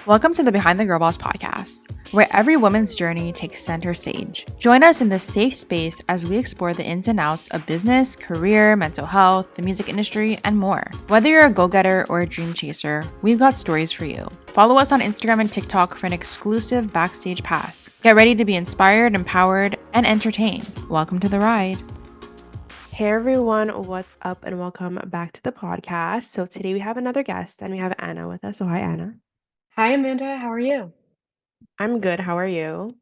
Welcome to the Behind the Girl Boss podcast, where every woman's journey takes center stage. Join us in this safe space as we explore the ins and outs of business, career, mental health, the music industry, and more. Whether you're a go-getter or a dream chaser, we've got stories for you. Follow us on Instagram and TikTok for an exclusive backstage pass. Get ready to be inspired, empowered, and entertained. Welcome to the ride. Hey everyone, what's up and welcome back to the podcast. So today we have another guest and we have Anna with us. So hi Anna. Hi, Amanda. How are you? I'm good. How are you?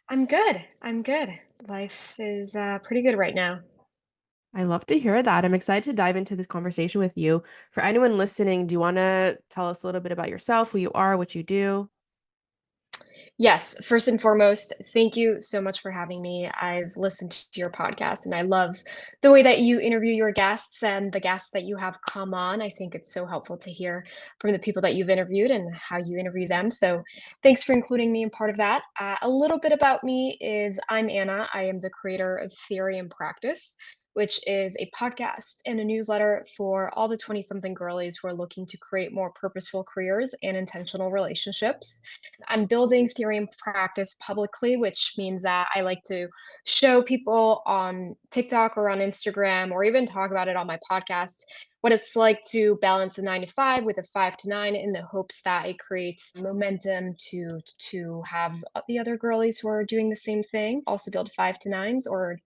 I'm good. I'm good. Life is pretty good right now. I love to hear that. I'm excited to dive into this conversation with you. For anyone listening, do you want to tell us a little bit about yourself, who you are, what you do? Yes, first and foremost, thank you so much for having me. I've listened to your podcast and I love the way that you interview your guests and the guests that you have come on. I think it's so helpful to hear from the people that you've interviewed and how you interview them. So, thanks for including me in part of that. A little bit about me is I'm Anna. I am the creator of Theory and Practice, which is a podcast and a newsletter for all the 20 something girlies who are looking to create more purposeful careers and intentional relationships. I'm building theory and practice publicly, which means that I like to show people on TikTok or on Instagram or even talk about it on my podcast what it's like to balance a 9 to 5 with a 5 to 9 in the hopes that it creates momentum to have the other girlies who are doing the same thing also build 5 to 9s or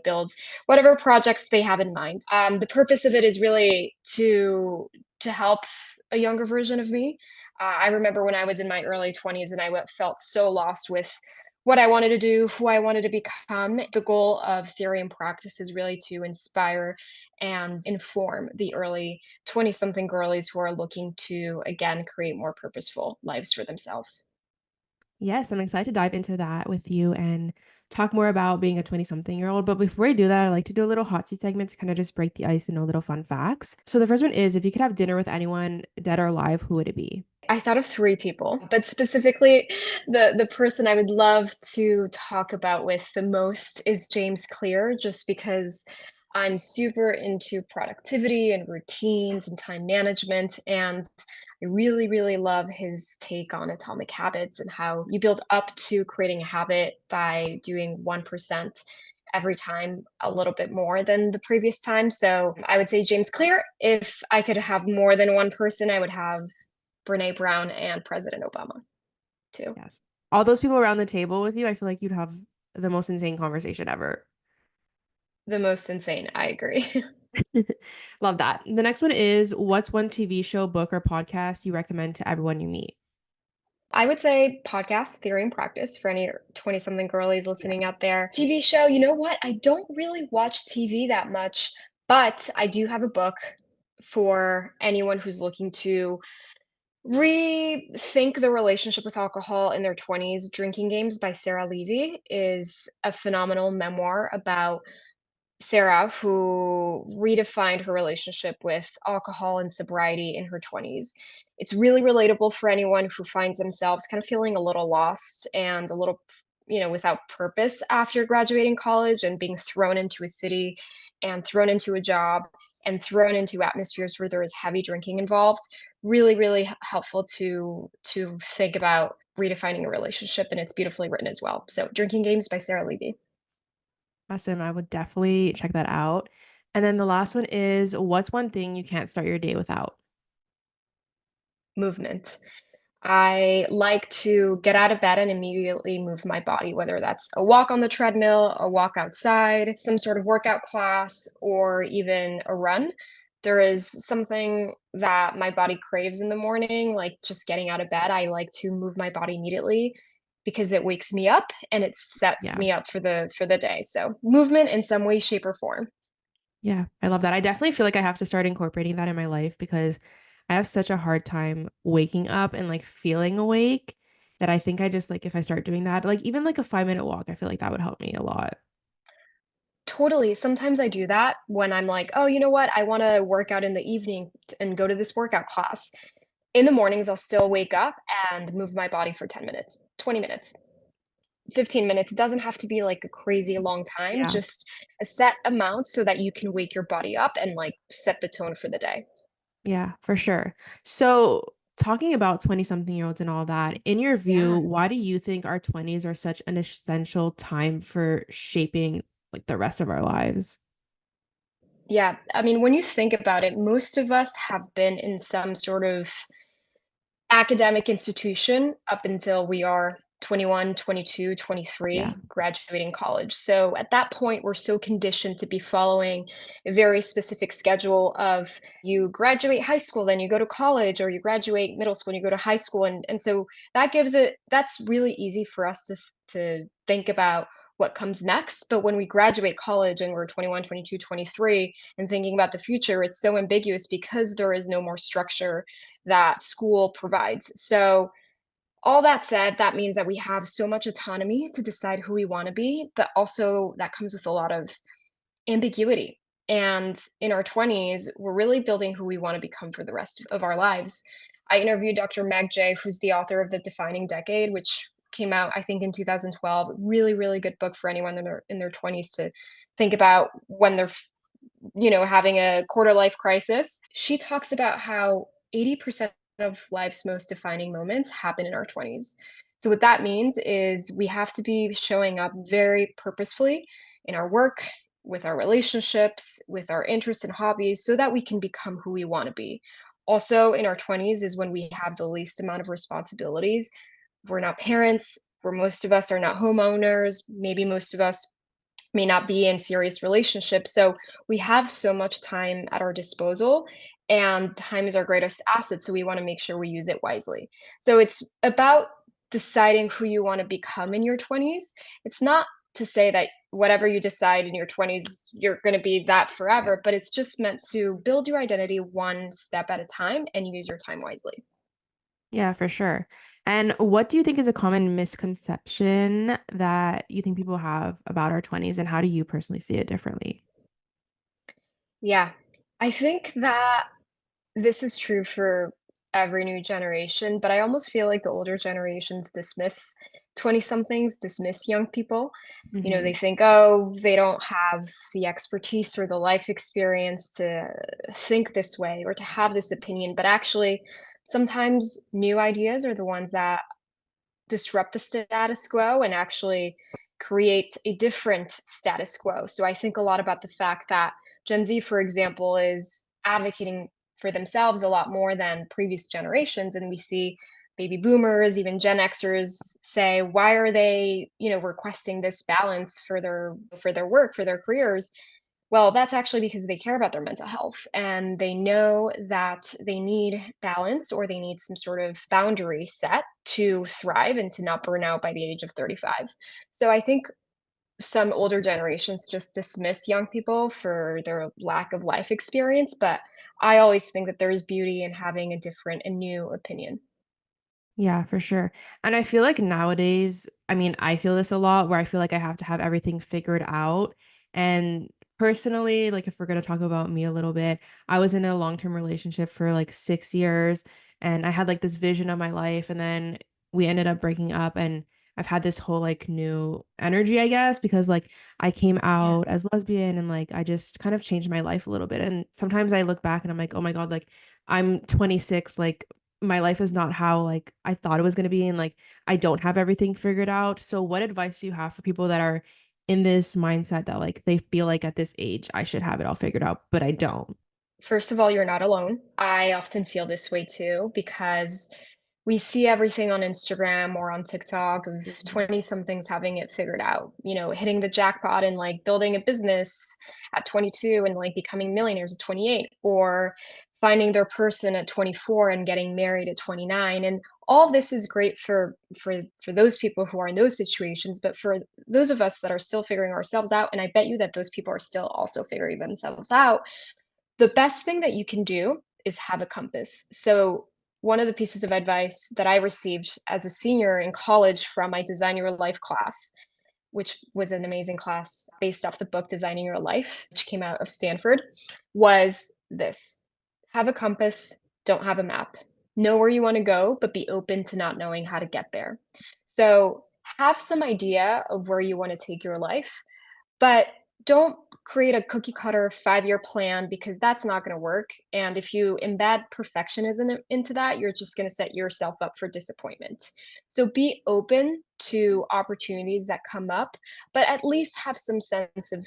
build whatever projects they have in mind. The purpose of it is really to help a younger version of me. I remember when I was in my early 20s and felt so lost with what I wanted to do, who I wanted to become. The goal of theory and practice is really to inspire and inform the early 20 something girlies who are looking to, again, create more purposeful lives for themselves. Yes, I'm excited to dive into that with you and talk more about being a 20-something-year-old. But before I do that, I like to do a little hot seat segment to kind of just break the ice and know little fun facts. So the first one is if you could have dinner with anyone, dead or alive, who would it be? I thought of 3 people, but specifically, the person I would love to talk about with the most is James Clear, just because I'm super into productivity and routines and time management, and I really, really love his take on atomic habits and how you build up to creating a habit by doing 1% every time a little bit more than the previous time. So, I would say James Clear. If I could have more than one person, I would have Brene Brown and President Obama too. Yes. All those people around the table with you, I feel like you'd have the most insane conversation ever. The most insane, I agree. Love that. The next one is what's one TV show, book, or podcast you recommend to everyone you meet? I would say podcast, theory and practice for any 20 something girlies listening Yes. out there. TV show, you know what? I don't really watch TV that much, but I do have a book for anyone who's looking to rethink the relationship with alcohol in their 20s. Drinking Games by Sarah Levy is a phenomenal memoir about Sarah, who redefined her relationship with alcohol and sobriety in her 20s. It's really relatable for anyone who finds themselves kind of feeling a little lost and a little, without purpose after graduating college and being thrown into a city and thrown into a job and thrown into atmospheres where there is heavy drinking involved. Really, really helpful to think about redefining a relationship, and it's beautifully written as well. So, Drinking Games by Sarah Levy. Awesome. I would definitely check that out. And then the last one is what's one thing you can't start your day without? Movement. I like to get out of bed and immediately move my body, whether that's a walk on the treadmill, a walk outside, some sort of workout class, or even a run. There is something that my body craves in the morning, like just getting out of bed. I like to move my body immediately because it wakes me up and it sets Yeah. me up for the day. So, movement in some way, shape, or form. Yeah. I love that. I definitely feel like I have to start incorporating that in my life because I have such a hard time waking up and like feeling awake that I think I just like if I start doing that, like even like a 5 minute walk, I feel like that would help me a lot. Totally. Sometimes I do that when I'm like, "Oh, you know what? I wanna work out in the evening and go to this workout class." In the mornings, I'll still wake up and move my body for 10 minutes, 20 minutes, 15 minutes. It doesn't have to be, like, a crazy long time, Yeah. just a set amount so that you can wake your body up and, like, set the tone for the day. Yeah, for sure. So talking about 20-something-year-olds and all that, in your view, Yeah. why do you think our 20s are such an essential time for shaping like the rest of our lives? Yeah. I mean, when you think about it, most of us have been in some sort of academic institution up until we are 21, 22, Yeah. 23, graduating college. So at that point, we're so conditioned to be following a very specific schedule of you graduate high school, then you go to college, or you graduate middle school and you go to high school. And so that's really easy for us to think about what comes next. But when we graduate college and we're 21, 22, 23, and thinking about the future, it's so ambiguous because there is no more structure that school provides. So, all that said, that means that we have so much autonomy to decide who we want to be, but also that comes with a lot of ambiguity. And in our 20s, we're really building who we want to become for the rest of our lives. I interviewed Dr. Meg Jay, who's the author of The Defining Decade, which came out, I think, in 2012. Really, really good book for anyone in their 20s to think about when they're having a quarter life crisis. She talks about how 80% of life's most defining moments happen in our 20s. So, what that means is we have to be showing up very purposefully in our work, with our relationships, with our interests and hobbies, so that we can become who we want to be. Also, in our 20s is when we have the least amount of responsibilities. We're not parents, where most of us are not homeowners, maybe most of us may not be in serious relationships. So we have so much time at our disposal, and time is our greatest asset. So we want to make sure we use it wisely. So it's about deciding who you want to become in your 20s. It's not to say that whatever you decide in your 20s, you're going to be that Yeah. forever, but it's just meant to build your identity one step at a time and use your time wisely. Yeah, for sure. And what do you think is a common misconception that you think people have about our 20s, and how do you personally see it differently? Yeah. I think that this is true for every new generation, but I almost feel like the older generations dismiss 20 somethings, dismiss young people. They Hmm. think, oh, they don't have the expertise or the life experience to think this way or to have this opinion. But actually, sometimes new ideas are the ones that disrupt the status quo and actually create a different status quo. So I think a lot about the fact that Gen Z, for example, is advocating for themselves a lot more than previous generations. And we see baby boomers, even Gen Xers say, why are they, requesting this balance for their work, for their careers? Well, that's actually because they care about their mental health and they know that they need balance or they need some sort of boundary set to thrive and to not burn out by the age of 35. So I think some older generations just dismiss young people for their lack of life experience, but I always think that there's beauty in having a different and new opinion. Yeah, for sure. And I feel like nowadays, I mean, I feel this a lot where I feel like I have to have everything figured out. And personally, like if we're going to talk about me a little bit, I was in a long-term relationship for like 6 years and I had like this vision of my life. And then we ended up breaking up. And I've had this whole like new energy, I guess, because like I came Yeah. out as lesbian and like I just kind of changed my life a little bit. And sometimes I look back and I'm like, oh my God, like I'm 26, like my life is not how like I thought it was going to be, and like I don't have everything figured out. So what advice do you have for people that are in this mindset that like they feel like at this age I should have it all figured out, but I don't? First of all, you're not alone. I often feel this way too because we see everything on Instagram or on TikTok of Mhm. 20 somethings having it figured out, hitting the jackpot and like building a business at 22 and like becoming millionaires at 28, or finding their person at 24 and getting married at 29. And all this is great for those people who are in those situations, but for those of us that are still figuring ourselves out, and I bet you that those people are still also figuring themselves out, the best thing that you can do is have a compass. So, one of the pieces of advice that I received as a senior in college from my Design Your Life class, which was an amazing class based off the book Designing Your Life, which came out of Stanford, was this: have a compass, don't have a map. Know where you want to go, but be open to not knowing how to get there. So, have some idea of where you want to take your life, but don't create a cookie cutter 5-year plan because that's not going to work. And if you embed perfectionism into that, you're just going to set yourself up for disappointment. So be open to opportunities that come up, but at least have some sense of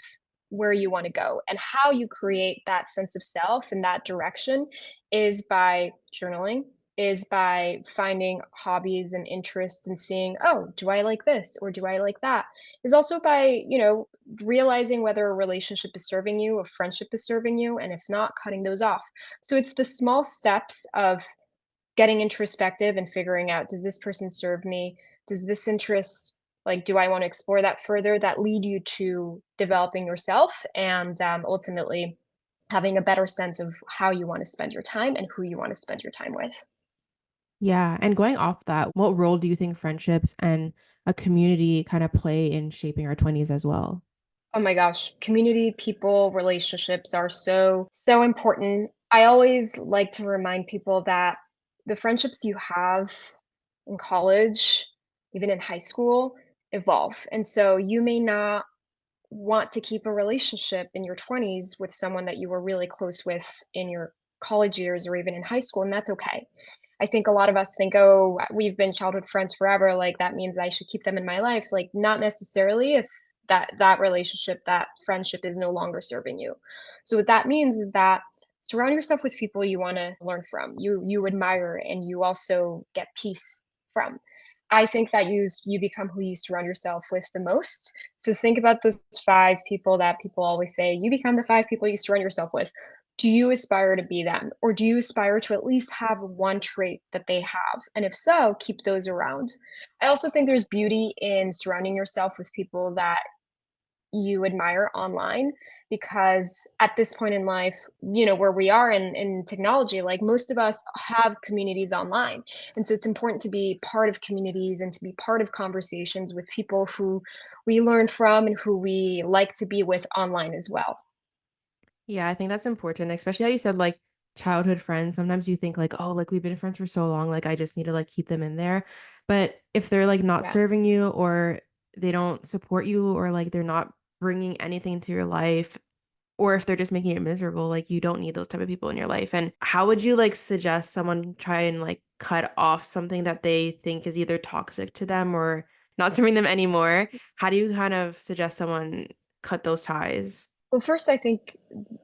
where you want to go. And how you create that sense of self and that direction is by journaling, is by finding hobbies and interests and seeing, oh, do I like this or do I like that? Is also by, realizing whether a relationship is serving you, a friendship is serving you, and if not, cutting those off. So it's the small steps of getting introspective and figuring out, does this person serve me? Does this interest, like, do I want to explore that further, that lead you to developing yourself and ultimately having a better sense of how you want to spend your time and who you want to spend your time with. Yeah, and going off that, what role do you think friendships and a community kind of play in shaping our 20s as well? Oh my gosh, community, people, relationships are so, so important. I always like to remind people that the friendships you have in college, even in high school, evolve. And so you may not want to keep a relationship in your 20s with someone that you were really close with in your college years or even in high school, and that's okay. I think a lot of us think, "Oh, we've been childhood friends forever, like, that means I should keep them in my life." Like, not necessarily if that relationship, that friendship is no longer serving you. So what that means is that surround yourself with people you wanna learn from, you admire, and you also get peace from. I think that you become who you surround yourself with the most. So think about those 5 people that people always say, "You become the 5 people you surround yourself with." Do you aspire to be them? Or do you aspire to at least have one trait that they have? And if so, keep those around. I also think there's beauty in surrounding yourself with people that you admire online because at this point in life, where we are in technology, like most of us have communities online. And so it's important to be part of communities and to be part of conversations with people who we learn from and who we like to be with online as well. Yeah, I think that's important, especially how you said like childhood friends. Sometimes you think like, oh, like we've been friends for so long, like I just need to like keep them in there. But if they're like not Yeah. serving you or they don't support you or like they're not bringing anything to your life or if they're just making it miserable, like you don't need those type of people in your life. And how would you like suggest someone try and like cut off something that they think is either toxic to them or not serving them anymore? How do you kind of suggest someone cut those ties? Well, first, I think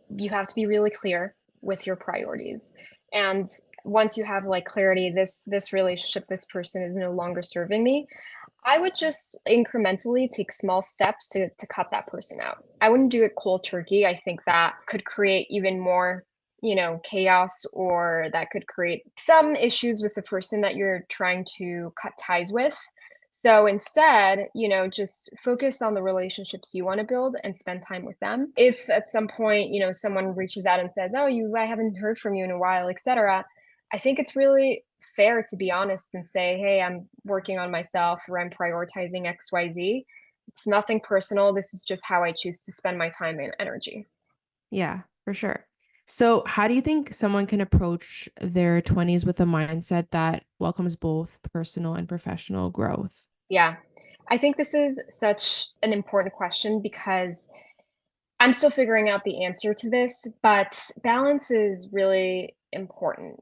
you have to be really clear with your priorities. And once you have like clarity, this relationship, this person is no longer serving me, I would just incrementally take small steps to cut that person out. I wouldn't do it cold turkey. I think that could create even more, chaos, or that could create some issues with the person that you're trying to cut ties with. So instead, just focus on the relationships you want to build and spend time with them. If at some point, someone reaches out and says, "Oh, I haven't heard from you in a while," etc., I think it's really fair to be honest and say, "Hey, I'm working on myself or I'm prioritizing XYZ. It's nothing personal. This is just how I choose to spend my time and energy." Yeah, for sure. So, how do you think someone can approach their 20s with a mindset that welcomes both personal and professional growth? Yeah. I think this is such an important question because I'm still figuring out the answer to this, but balance is really important.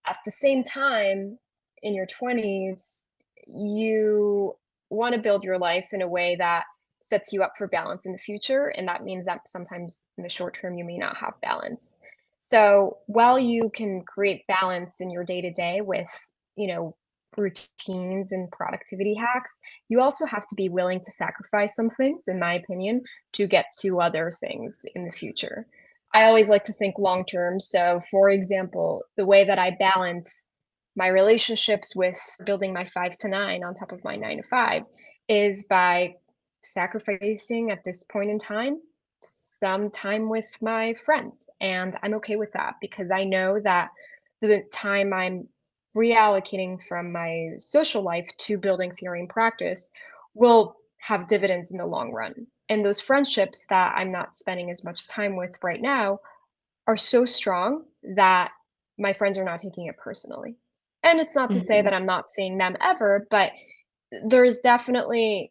At the same time, in your 20s, you want to build your life in a way that sets you up for balance in the future. And that means that sometimes in the short term, you may not have balance. So while you can create balance in your day to day with, you know, routines and productivity hacks, you also have to be willing to sacrifice some things, in my opinion, to get to other things in the future. I always like to think long term. So, for example, the way that I balance my relationships with building my 5 to 9 on top of my 9 to 5 is by sacrificing at this point in time some time with my friend. And I'm okay with that because I know that the time I'm reallocating from my social life to building theory and practice will have dividends in the long run. And those friendships that I'm not spending as much time with right now are so strong that my friends are not taking it personally. And it's not to say Mhm. that I'm not seeing them ever, but there's definitely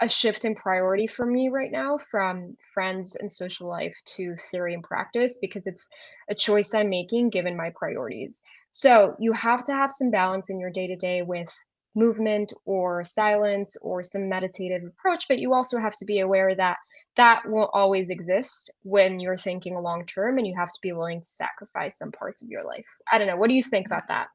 a shift in priority for me right now from friends and social life to theory and practice because it's a choice I'm making given my priorities. So you have to have some balance in your day to day with movement or silence or some meditative approach, but you also have to be aware that that will always exist when you're thinking long term and you have to be willing to sacrifice some parts of your life. I don't know. What do you think about that?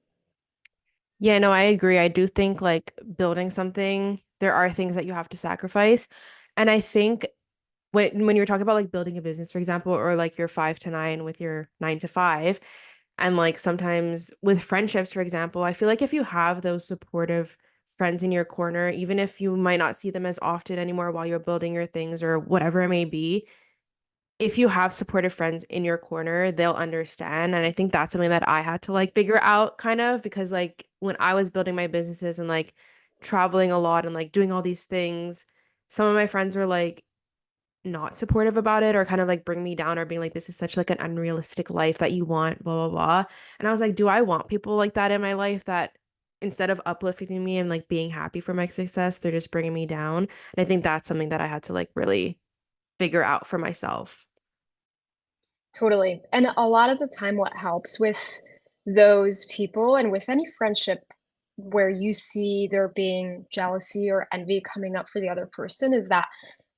Yeah, no, I agree. I do think like building something, there are things that you have to sacrifice. And I think when you're talking about like building a business, for example, or like your 5 to 9 with your 9 to 5, and like sometimes with friendships, for example, I feel like if you have those supportive friends in your corner, even if you might not see them as often anymore while you're building your things or whatever it may be, if you have supportive friends in your corner, they'll understand. And I think that's something that I had to like figure out kind of because like when I was building my businesses and like traveling a lot and like doing all these things, some of my friends were like not supportive about it or kind of like bring me down or being like, this is such like an unrealistic life that you want, blah, blah, blah. And I was like, do I want people like that in my life that instead of uplifting me and like being happy for my success, they're just bringing me down? And I think that's something that I had to like really figure out for myself. Totally. And a lot of the time, what helps with those people and with any friendship where you see there being jealousy or envy coming up for the other person is that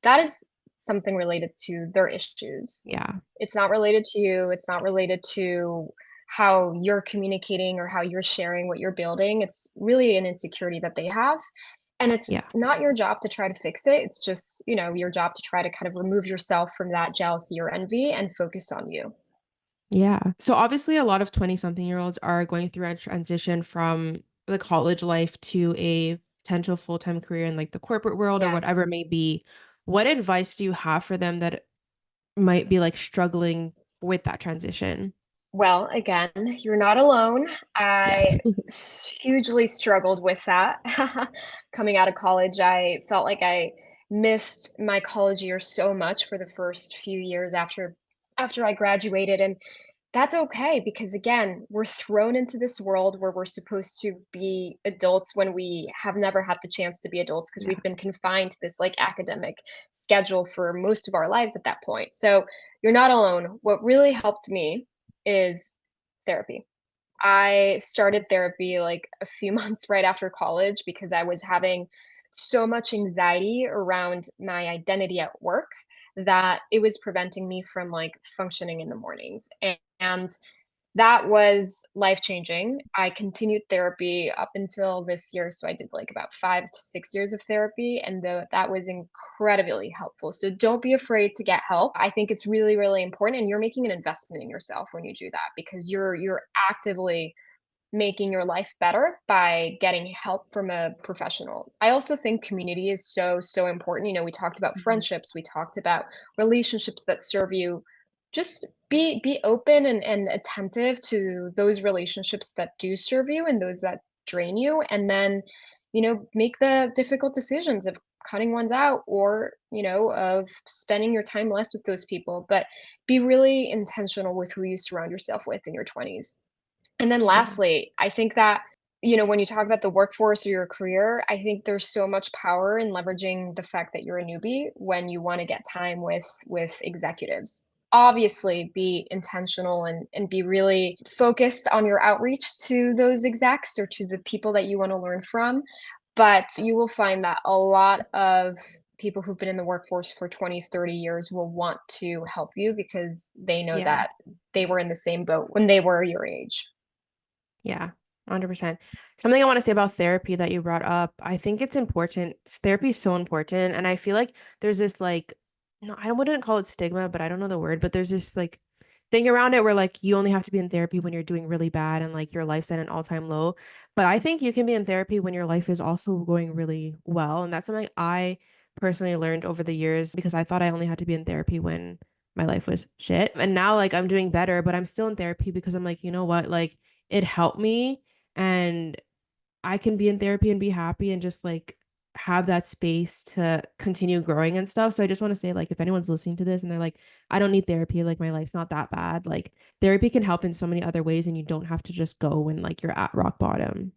that is something related to their issues. Yeah. It's not related to you. It's not related to how you're communicating or how you're sharing what you're building. It's really an insecurity that they have. And it's Yeah. not your job to try to fix it. It's just, your job to try to kind of remove yourself from that jealousy or envy and focus on you. Yeah. So obviously a lot of 20 something year olds are going through a transition from the college life to a potential full-time career in like the corporate world or Yeah. whatever it may be. What advice do you have for them that might be like struggling with that transition? Well, again, you're not alone. Yes. I hugely struggled with that. Coming out of college, I felt like I missed my college year so much for the first few years after I graduated, and that's okay because again, we're thrown into this world where we're supposed to be adults when we have never had the chance to be adults because Yeah. we've been confined to this like academic schedule for most of our lives at that point. So, you're not alone. What really helped me is therapy. I started Yes. therapy like a few months right after college because I was having so much anxiety around my identity at work that it was preventing me from like functioning in the mornings. And that was life-changing. I continued therapy up until this year, so I did, like, about 5 to 6 years of therapy, and that was incredibly helpful, so don't be afraid to get help. I think it's really, really important, and you're making an investment in yourself when you do that because you're actively making your life better by getting help from a professional. I also think community is so, so important. We talked about Mhm. friendships, we talked about relationships that serve you. Just be open and attentive to those relationships that do serve you and those that drain you. And then, make the difficult decisions of cutting ones out or, of spending your time less with those people. But be really intentional with who you surround yourself with in your 20s. And then Yeah. lastly, I think that, when you talk about the workforce or your career, I think there's so much power in leveraging the fact that you're a newbie when you want to get time with executives. Obviously, be intentional and be really focused on your outreach to those execs or to the people that you want to learn from. But you will find that a lot of people who've been in the workforce for 20, 30 years will want to help you because they know Yeah. that they were in the same boat when they were your age. Yeah, 100%. Something I want to say about therapy that you brought up, I think it's important. Therapy is so important. And I feel like there's this like, no, I wouldn't call it stigma, but I don't know the word, but there's this like thing around it where like you only have to be in therapy when you're doing really bad and like your life's at an all-time low. But I think you can be in therapy when your life is also going really well. And that's something I personally learned over the years because I thought I only had to be in therapy when my life was shit. And now like I'm doing better, but I'm still in therapy because I'm like, you know what? Like it helped me and I can be in therapy and be happy and just like have that space to continue growing and stuff. So I just want to say like if anyone's listening to this and they're like I don't need therapy, like my life's not that bad, like therapy can help in so many other ways and you don't have to just go when like you're at rock bottom.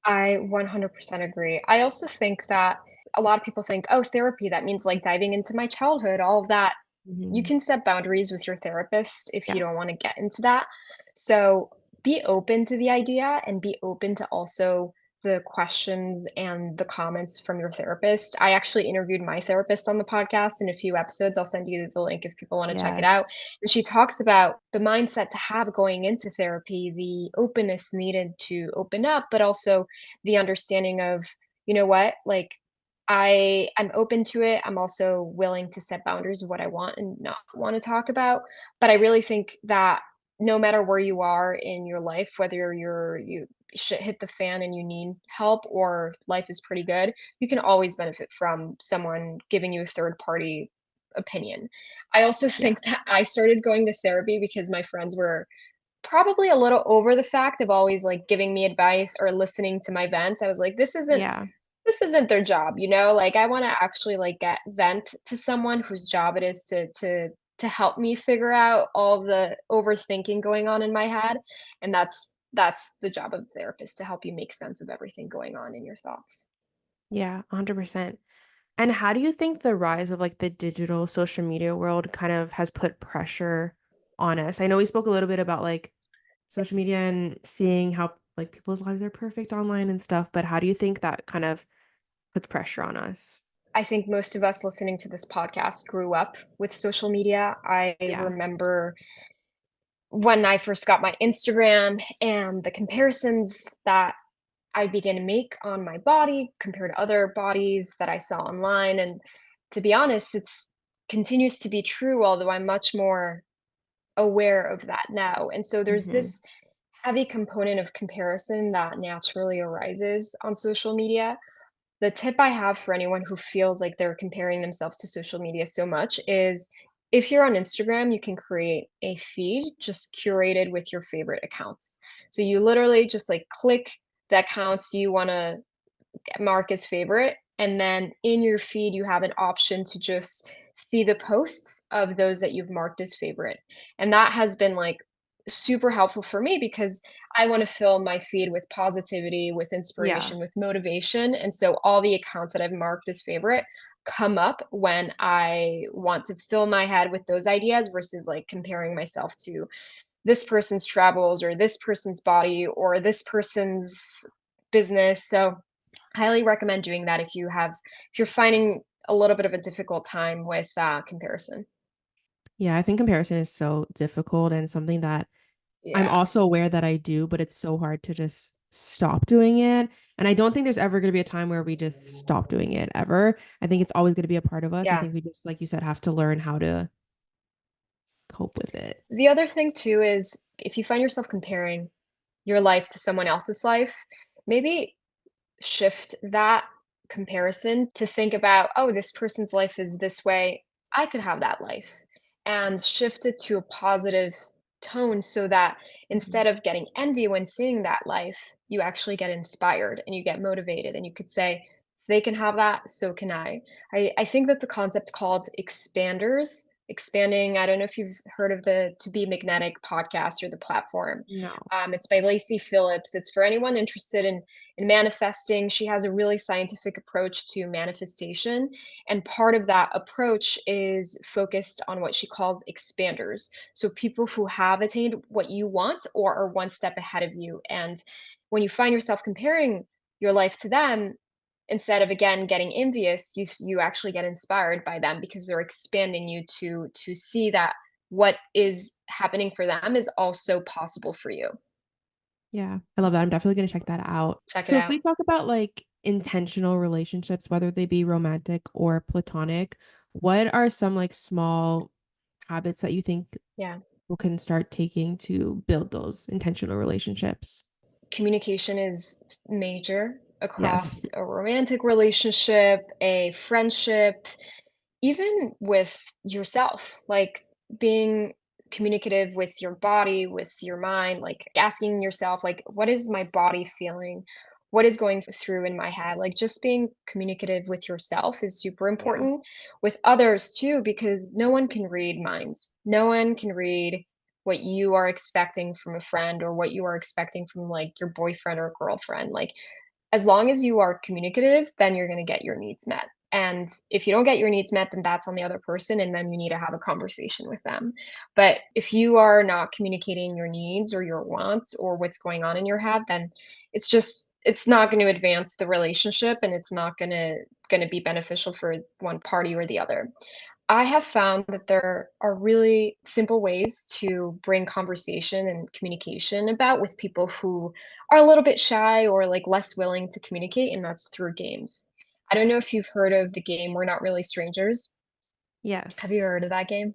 I 100% agree. I also think that A lot of people think, oh, therapy, that means like diving into my childhood, all of that. You Mhm. can set boundaries with your therapist if you Yes. don't want to get into that. So be open to the idea and be open to also the questions and the comments from your therapist. I actually interviewed my therapist on the podcast in a few episodes. I'll send you the link if people want to check it out. Yes. And she talks about the mindset to have going into therapy, the openness needed to open up, but also the understanding of, you know what, like I'm open to it. I'm also willing to set boundaries of what I want and not want to talk about. But I really think that no matter where you are in your life, whether you shit hit the fan and you need help or life is pretty good, you can always benefit from someone giving you a third party opinion. I also Yeah. think that I started going to therapy because my friends were probably a little over the fact of always like giving me advice or listening to my vents. I was like, Yeah. this isn't their job, you know? Like, I wanna actually, like, get vent to someone whose job it is to help me figure out all the overthinking going on in my head, and that's the job of the therapist, to help you make sense of everything going on in your thoughts. Yeah, 100%. And how do you think the rise of like the digital social media world kind of has put pressure on us? I know we spoke a little bit about like social media and seeing how like people's lives are perfect online and stuff, but how do you think that kind of puts pressure on us? I think most of us listening to this podcast grew up with social media. I Yeah. remember when I first got my Instagram and the comparisons that I began to make on my body compared to other bodies that I saw online, and to be honest, it's continues to be true, although I'm much more aware of that now, and so there's Mhm. this heavy component of comparison that naturally arises on social media. The tip I have for anyone who feels like they're comparing themselves to social media so much is, if you're on Instagram, you can create a feed just curated with your favorite accounts. So you literally just like click the accounts you want to mark as favorite, and then in your feed, you have an option to just see the posts of those that you've marked as favorite. And that has been like super helpful for me because I want to fill my feed with positivity, with Yeah. inspiration, with motivation. And so all the accounts that I've marked as favorite come up when I want to fill my head with those ideas versus like comparing myself to this person's travels or this person's body or this person's business. So highly recommend doing that if you're finding a little bit of a difficult time with, comparison. Yeah, I think comparison is so difficult and something that I'm Yeah. also aware that I do, but it's so hard to just stop doing it. And I don't think there's ever going to be a time where we just stop doing it ever. I think it's always going to be a part of us. I Yeah. think we just, like you said, have to learn how to cope with it. The other thing too is if you find yourself comparing your life to someone else's life, maybe shift that comparison to think about, "Oh, this person's life is this way. I could have that life." And shift it to a positive tone so that Mhm. instead of getting envy when seeing that life, you actually get inspired and you get motivated and you could say, "If they can have that, so can I." I think that's a concept called expanders. Expanding, I don't know if you've heard of the To Be Magnetic podcast or the platform. No. It's by Lacey Phillips. It's for anyone interested in manifesting. She has a really scientific approach to manifestation. And part of that approach is focused on what she calls expanders. So people who have attained what you want or are one step ahead of you. And when you find yourself comparing your life to them, instead of again getting envious, you actually get inspired by them because they're expanding you to see that what is happening for them is also possible for you. Yeah, I love that. I'm definitely going to check that out. Check it So, if out. we talk about like intentional relationships, whether they be romantic or platonic, what are some like small habits that you think Yeah. people can start taking to build those intentional relationships? Communication is major Yes. across a romantic relationship, a friendship, even with yourself, like being communicative with your body, with your mind, like asking yourself, like, what is my body feeling? What is going through in my head? Like, just being communicative with yourself is super Yeah. important. With others too, because no one can read minds. No one can read what you are expecting from a friend or what you are expecting from like your boyfriend or girlfriend. Like, as long as you are communicative, then you're going to get your needs met. And if you don't get your needs met, then that's on the other person, and then you need to have a conversation with them. But if you are not communicating your needs or your wants or what's going on in your head, then it's not going to advance the relationship, and it's not going to be beneficial for one party or the other. I have found that there are really simple ways to bring conversation and communication about with people who are a little bit shy or like less willing to communicate, and that's through games. I don't know if you've heard of the game We're Not Really Strangers. Have you Yes. heard of that game?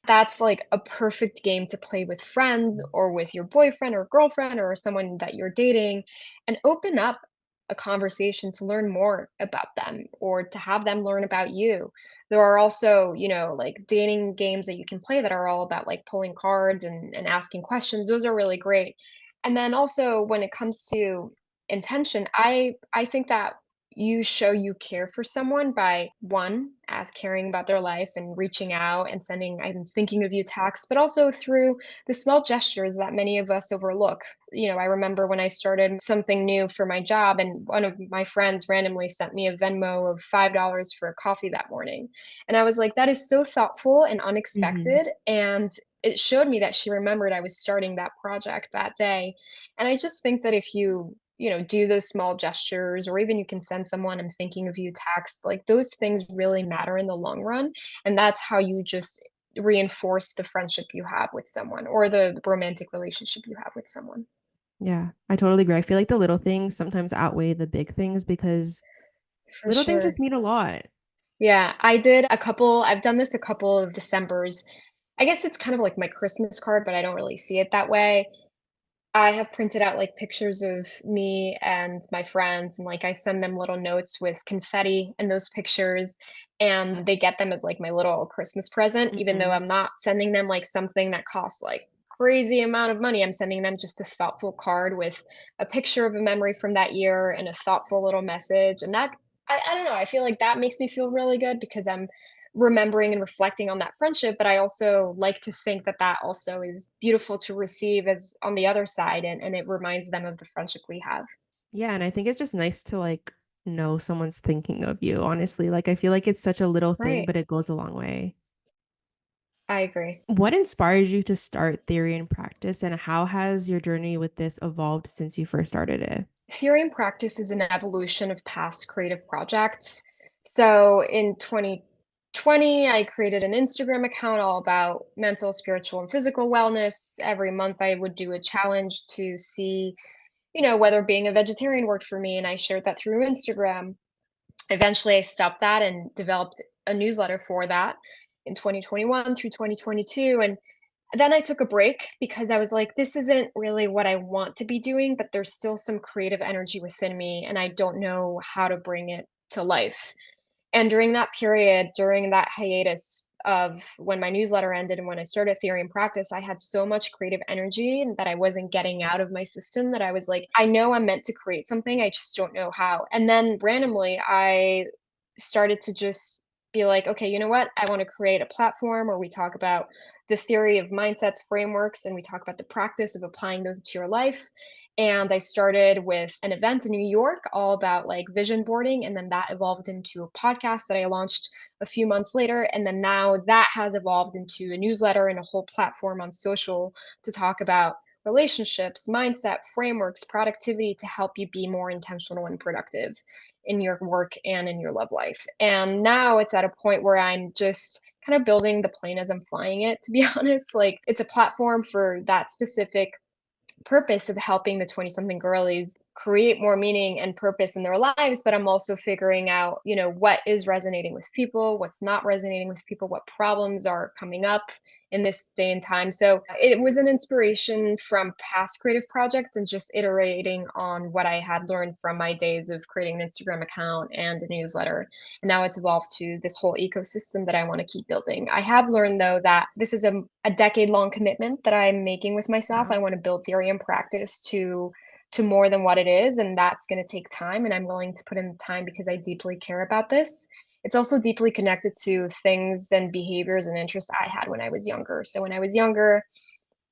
That's like a perfect game to play with friends or with your boyfriend or girlfriend or someone that you're dating and open up a conversation to learn more about them or to have them learn about you. There are also, like dating games that you can play that are all about like pulling cards and asking questions. Those are really great. And then also when it comes to intention, I think that you show you care for someone by one, as caring about their life and reaching out and sending "I'm thinking of you" texts, but also through the small gestures that many of us overlook. I remember when I started something new for my job, and one of my friends randomly sent me a Venmo of $5 for a coffee that morning. And I was like, that is so thoughtful and Hmm. unexpected. And it showed me that she remembered I was starting that project that day. And I just think that if you do those small gestures, or even you can send someone "I'm thinking of you" text, like those things really matter in the long run. And that's how you just reinforce the friendship you have with someone or the romantic relationship you have with someone. Yeah, I totally agree. I feel like the little things sometimes outweigh the big things because For little things sure. just mean a lot. Yeah, I've done this a couple of Decembers. I guess it's kind of like my Christmas card, but I don't really see it that way. I have printed out, like, pictures of me and my friends, and, like, I send them little notes with confetti in those pictures, and they get them as, like, my little Christmas present, even though Hmm. I'm not sending them, like, something that costs, like, crazy amount of money. I'm sending them just a thoughtful card with a picture of a memory from that year and a thoughtful little message, and that I don't know, I feel like that makes me feel really good because I'm remembering and reflecting on that friendship, but I also like to think that that also is beautiful to receive as on the other side, and it reminds them of the friendship we have. Yeah, and I think it's just nice to like know someone's thinking of you, honestly. Like I feel like it's such a little thing, Right. but it goes a long way. I agree. What inspires you to start theory and practice, and how has your journey with this evolved since you first started it? Theory and practice is an evolution of past creative projects. So in 2020, I created an Instagram account all about mental, spiritual, and physical wellness. Every month, I would do a challenge to see, whether being a vegetarian worked for me, and I shared that through Instagram. Eventually, I stopped that and developed a newsletter for that in 2021 through 2022, and then I took a break because I was like, "This isn't really what I want to be doing, but there's still some creative energy within me, and I don't know how to bring it to life." And during that period, during that hiatus of when my newsletter ended and when I started Theory and Practice, I had so much creative energy and that I wasn't getting out of my system that I was like, I know I'm meant to create something, I just don't know how. And then randomly, I started to just be like, okay, you know what? I want to create a platform where we talk about the theory of mindsets, frameworks, and we talk about the practice of applying those to your life. And I started with an event in New York all about like vision boarding. And then that evolved into a podcast that I launched a few months later. And then now that has evolved into a newsletter and a whole platform on social to talk about relationships, mindset, frameworks, productivity to help you be more intentional and productive in your work and in your love life. And now it's at a point where I'm just kind of building the plane as I'm flying it, to be honest. Like it's a platform for that specific purpose of helping the 20 something girlies create more meaning and purpose in their lives, but I'm also figuring out, what is resonating with people, what's not resonating with people, what problems are coming up in this day and time. So it was an inspiration from past creative projects and just iterating on what I had learned from my days of creating an Instagram account and a newsletter. And now it's evolved to this whole ecosystem that I want to keep building. I have learned though that this is a decade long commitment that I'm making with myself. Wow. I want to build theory and practice to more than what it is, and that's going to take time, and I'm willing to put in the time because I deeply care about this. It's also deeply connected to things and behaviors and interests I had when I was younger. So when I was younger,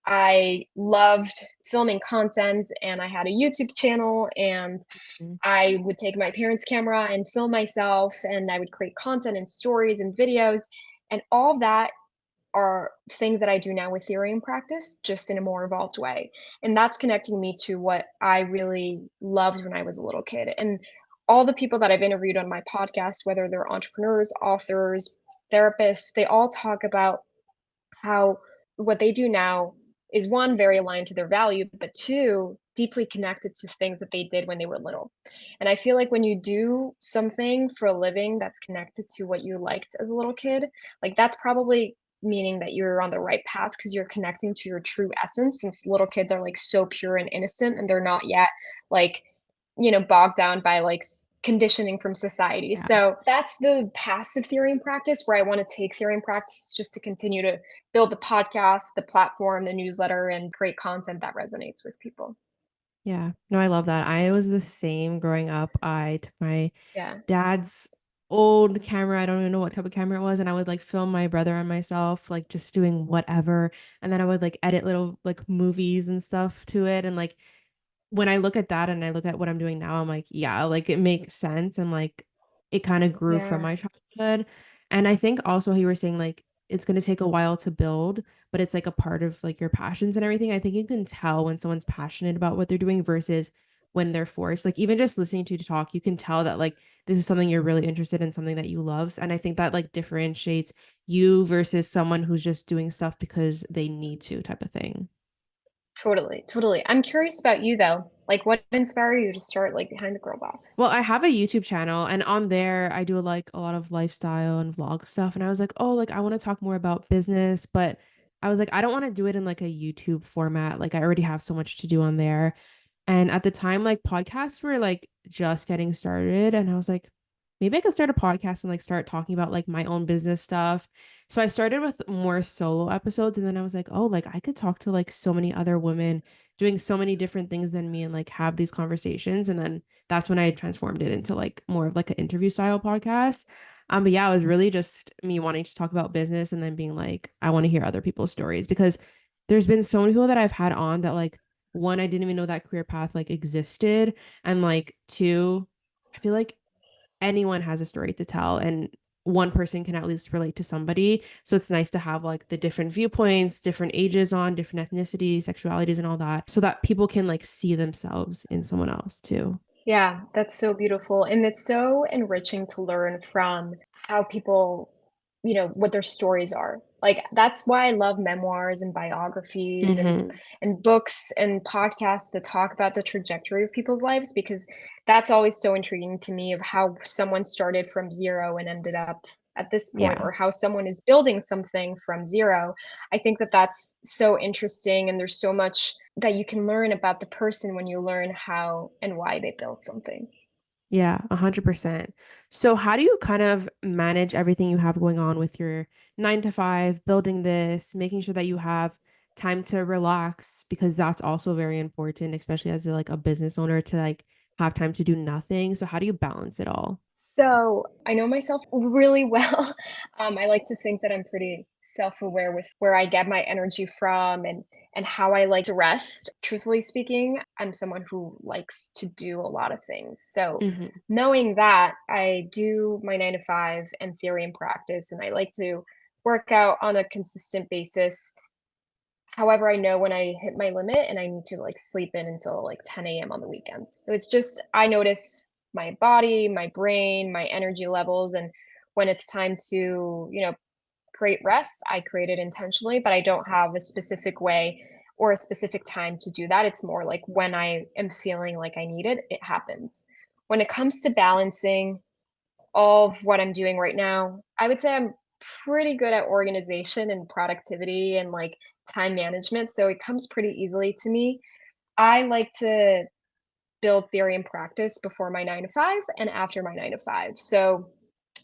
I loved filming content, and I had a YouTube channel, and Mhm. I would take my parents' camera and film myself, and I would create content and stories and videos, and all that are things that I do now with theory and practice, just in a more evolved way. And that's connecting me to what I really loved when I was a little kid. And all the people that I've interviewed on my podcast, whether they're entrepreneurs, authors, therapists, they all talk about how what they do now is, one, very aligned to their value, but two, deeply connected to things that they did when they were little. And I feel like when you do something for a living that's connected to what you liked as a little kid, like that's probably meaning that you're on the right path because you're connecting to your true essence, since little kids are like so pure and innocent and they're not yet like bogged down by like conditioning from society. Yeah. So that's the passive theory and practice where I want to take theory and practice just to continue to build the podcast, the platform, the newsletter, and create content that resonates with people. Yeah. No, I love that. I was the same growing up. I took my Yeah. dad's old camera. I don't even know what type of camera it was. And I would like film my brother and myself, like just doing whatever. And then I would like edit little like movies and stuff to it. And like when I look at that and I look at what I'm doing now, I'm like, yeah, like it makes sense. And like it kind of grew from Yeah. my childhood. And I think also you were saying like it's going to take a while to build, but it's like a part of like your passions and everything. I think you can tell when someone's passionate about what they're doing versus when they're forced. Like even just listening to you talk, you can tell that like this is something you're really interested in, something that you love. And I think that like differentiates you versus someone who's just doing stuff because they need to type of thing. Totally. Totally. I'm curious about you though. Like what inspired you to start like behind the girl boss? Well, I have a YouTube channel and on there I do like a lot of lifestyle and vlog stuff. And I was like, oh, like I want to talk more about business, but I was like, I don't want to do it in like a YouTube format. Like I already have so much to do on there. And at the time, like podcasts were like just getting started. And I was like, maybe I could start a podcast and like start talking about like my own business stuff. So I started with more solo episodes. And then I was like, oh, like I could talk to like so many other women doing so many different things than me and like have these conversations. And then that's when I transformed it into like more of like an interview style podcast. But yeah, it was really just me wanting to talk about business and then being like, I want to hear other people's stories because there's been so many people that I've had on that like one, I didn't even know that career path like existed. And like two, I feel like anyone has a story to tell and one person can at least relate to somebody. So it's nice to have like the different viewpoints, different ages on, different ethnicities, sexualities, and all that so that people can like see themselves in someone else too. Yeah, that's so beautiful. And it's so enriching to learn from how people, what their stories are. Like that's why I love memoirs and biographies Hmm. and books and podcasts that talk about the trajectory of people's lives, because that's always so intriguing to me of how someone started from zero and ended up at this point, Yeah. or how someone is building something from zero. I think that that's so interesting, and there's so much that you can learn about the person when you learn how and why they built something. Yeah, 100%. So how do you kind of manage everything you have going on with your 9 to 5, building this, making sure that you have time to relax because that's also very important, especially as like a business owner to like have time to do nothing. So how do you balance it all? So I know myself really well. I like to think that I'm pretty self-aware with where I get my energy from and how I like to rest. Truthfully speaking, I'm someone who likes to do a lot of things. So Hmm. knowing that, I do my 9 to 5 and theory and practice, and I like to work out on a consistent basis. However, I know when I hit my limit and I need to like sleep in until like 10 a.m. on the weekends. So it's just, I notice my body, my brain, my energy levels. And when it's time to, create rest, I create it intentionally, but I don't have a specific way or a specific time to do that. It's more like when I am feeling like I need it, it happens. When it comes to balancing all of what I'm doing right now, I would say I'm pretty good at organization and productivity and like time management. So it comes pretty easily to me. I like to build theory and practice before my 9 to 5 and after my 9 to 5. So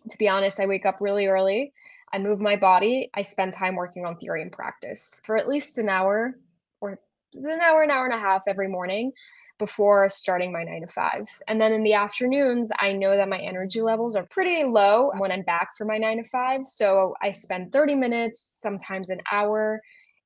to be honest, I wake up really early. I move my body. I spend time working on theory and practice for at least an hour or an hour and a half every morning before starting my 9 to 5. And then in the afternoons, I know that my energy levels are pretty low when I'm back for my 9 to 5. So I spend 30 minutes, sometimes an hour,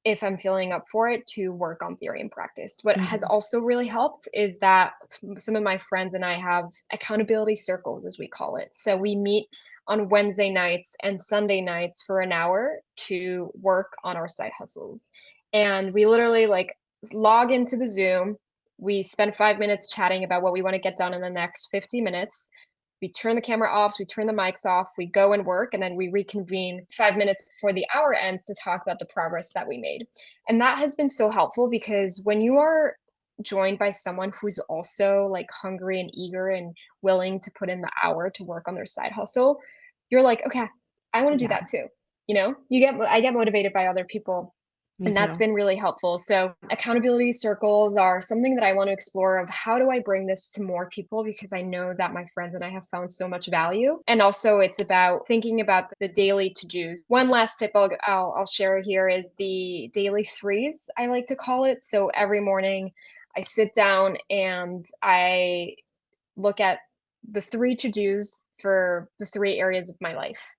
if I'm feeling up for it, to work on theory and practice. What has Mhm. also really helped is that some of my friends and I have accountability circles, as we call it. So we meet on Wednesday nights and Sunday nights for an hour to work on our side hustles. And we literally like log into the Zoom. We spend 5 minutes chatting about what we want to get done in the next 50 minutes. We turn the camera off, we turn the mics off, we go and work, and then we reconvene 5 minutes before the hour ends to talk about the progress that we made. And that has been so helpful because when you are joined by someone who's also like hungry and eager and willing to put in the hour to work on their side hustle, you're like, okay, I want to do Yeah, that too. I get motivated by other people, me and that's too. been really helpful. So accountability circles are something that I want to explore of how do I bring this to more people, because I know that my friends and I have found so much value. And also it's about thinking about the daily to-dos. One last tip I'll share here is the daily threes, I like to call it. So every morning I sit down and I look at the three to-dos for the three areas of my life: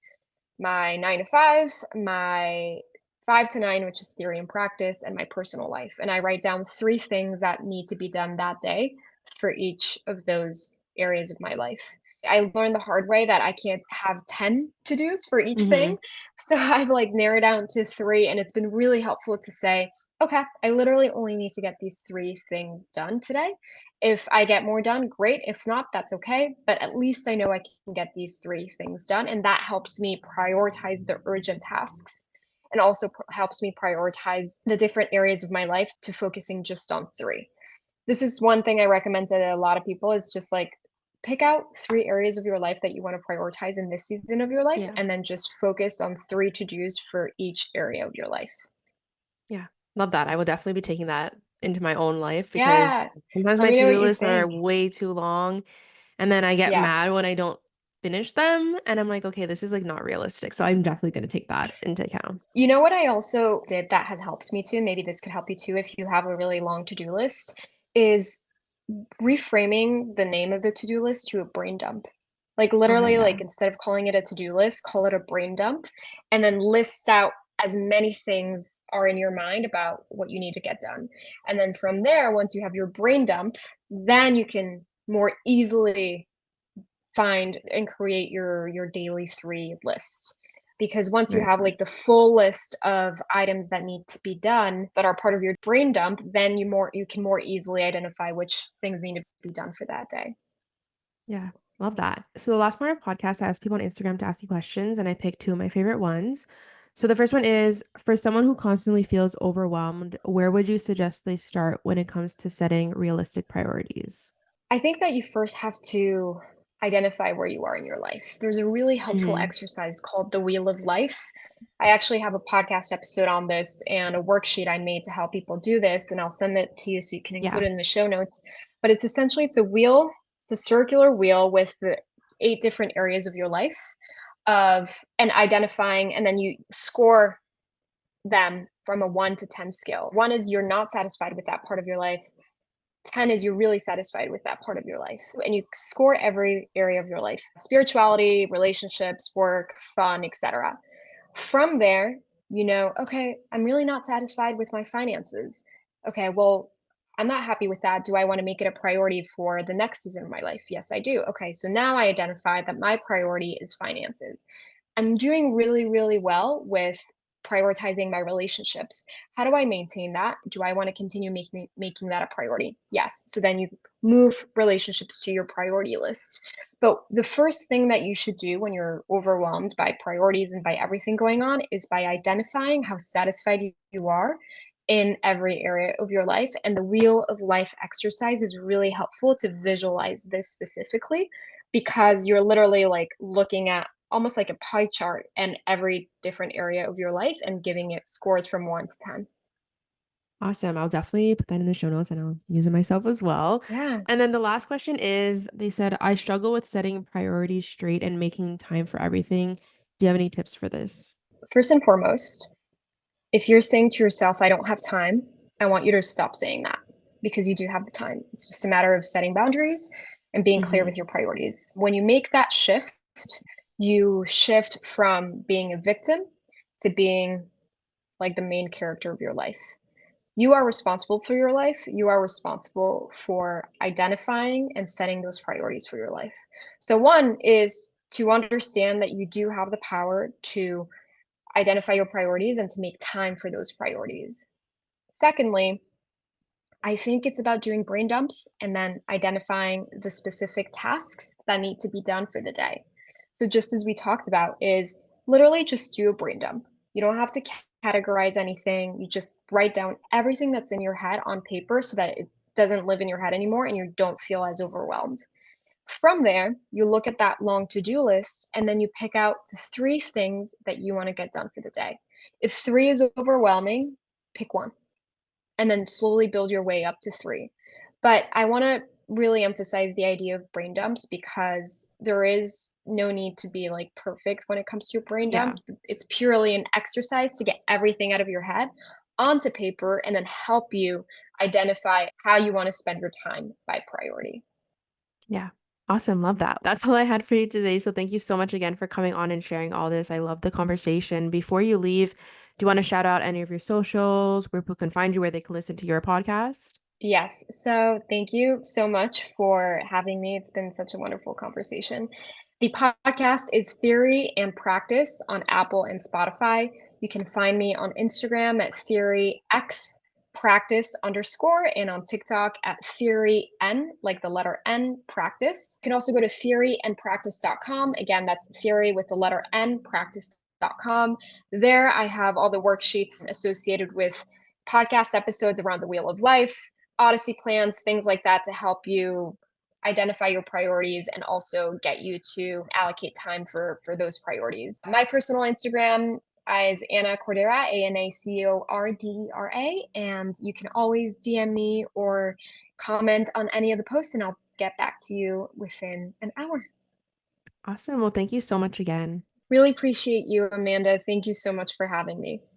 my 9 to 5, my 5 to 9, which is theory and practice, and my personal life. And I write down 3 things that need to be done that day for each of those areas of my life. I learned the hard way that I can't have 10 to-dos for each Mhm. thing. So I've like narrowed down to 3, and it's been really helpful to say, okay, I literally only need to get these 3 things done today. If I get more done, great. If not, that's okay. But at least I know I can get these 3 things done. And that helps me prioritize the urgent tasks, and also helps me prioritize the different areas of my life to focusing just on 3. This is one thing I recommend to a lot of people, is just like pick out 3 areas of your life that you want to prioritize in this season of your life, Yeah. and then just focus on 3 to dos for each area of your life. Yeah. Love that. I will definitely be taking that into my own life Yeah. because sometimes Let my me know what to-do you lists are think. way too long and then I get Yeah. mad when I don't finish them and I'm like, okay, this is like not realistic. So I'm definitely going to take that into account. You know what I also did that has helped me too, maybe this could help you too if you have a really long to-do list, is reframing the name of the to-do list to a brain dump. Like Okay, literally, yeah. like instead of calling it a to-do list, call it a brain dump, and then list out as many things are in your mind about what you need to get done. And then from there, once you have your brain dump, then you can more easily find and create your daily 3 list. Because once you Very have, smart. like, the full list of items that need to be done that are part of your brain dump, then you can more easily identify which things need to be done for that day. Yeah. Love that. So the last part of podcast, I asked people on Instagram to ask you questions and I picked two of my favorite ones. So the first one is for someone who constantly feels overwhelmed, where would you suggest they start when it comes to setting realistic priorities? I think that you first have to identify where you are in your life. There's a really helpful Mhm. exercise called the Wheel of Life. I actually have a podcast episode on this and a worksheet I made to help people do this, and I'll send it to you so you can include Yeah. it in the show notes. But it's a wheel, it's a circular wheel with the 8 different areas of your life of and identifying, and then you score them from a 1 to 10 scale. 1 is you're not satisfied with that part of your life. 10 is you're really satisfied with that part of your life. And you score every area of your life: spirituality, relationships, work, fun, etc. From there, okay, I'm really not satisfied with my finances. Okay, well, I'm not happy with that. Do I want to make it a priority for the next season of my life? Yes, I do. Okay, so now I identify that my priority is finances. I'm doing really, really well with prioritizing my relationships. How do I maintain that? Do I want to continue making that a priority? Yes. So then you move relationships to your priority list. But the first thing that you should do when you're overwhelmed by priorities and by everything going on is by identifying how satisfied you are in every area of your life. And the wheel of life exercise is really helpful to visualize this specifically, because you're literally like looking at almost like a pie chart in every different area of your life and giving it scores from 1 to 10. Awesome. I'll definitely put that in the show notes and I'll use it myself as well. Yeah. And then the last question is they said, I struggle with setting priorities straight and making time for everything. Do you have any tips for this? First and foremost, if you're saying to yourself, I don't have time, I want you to stop saying that, because you do have the time. It's just a matter of setting boundaries and being clear Hmm. with your priorities. When you make that shift, you shift from being a victim to being like the main character of your life. You are responsible for your life. You are responsible for identifying and setting those priorities for your life. So, one is to understand that you do have the power to identify your priorities and to make time for those priorities. Secondly, I think it's about doing brain dumps and then identifying the specific tasks that need to be done for the day. So just as we talked about is literally just do a brain dump. You don't have to categorize anything. You just write down everything that's in your head on paper so that it doesn't live in your head anymore and you don't feel as overwhelmed. From there, you look at that long to-do list and then you pick out the 3 things that you want to get done for the day. If 3 is overwhelming, pick 1 and then slowly build your way up to 3. But I wanna really emphasize the idea of brain dumps because there is no need to be, like, perfect when it comes to a brain Yeah. dump. It's purely an exercise to get everything out of your head onto paper and then help you identify how you wanna spend your time by priority. Yeah. Awesome. Love that. That's all I had for you today. So thank you so much again for coming on and sharing all this. I love the conversation. Before you leave, do you want to shout out any of your socials, where people can find you, where they can listen to your podcast? Yes. So thank you so much for having me. It's been such a wonderful conversation. The podcast is Theory and Practice on Apple and Spotify. You can find me on Instagram at theoryx practice underscore and on TikTok at theory n, like the letter N practice. You can also go to theoryandpractice.com. Again, that's theory with the letter N practice.com. There I have all the worksheets associated with podcast episodes around the wheel of life, Odyssey plans, things like that to help you identify your priorities and also get you to allocate time for those priorities. My personal Instagram is Anna Cordera, ANACORDERA, and you can always DM me or comment on any of the posts and I'll get back to you within an hour. Awesome. Well, thank you so much again. Really appreciate you, Amanda. Thank you so much for having me.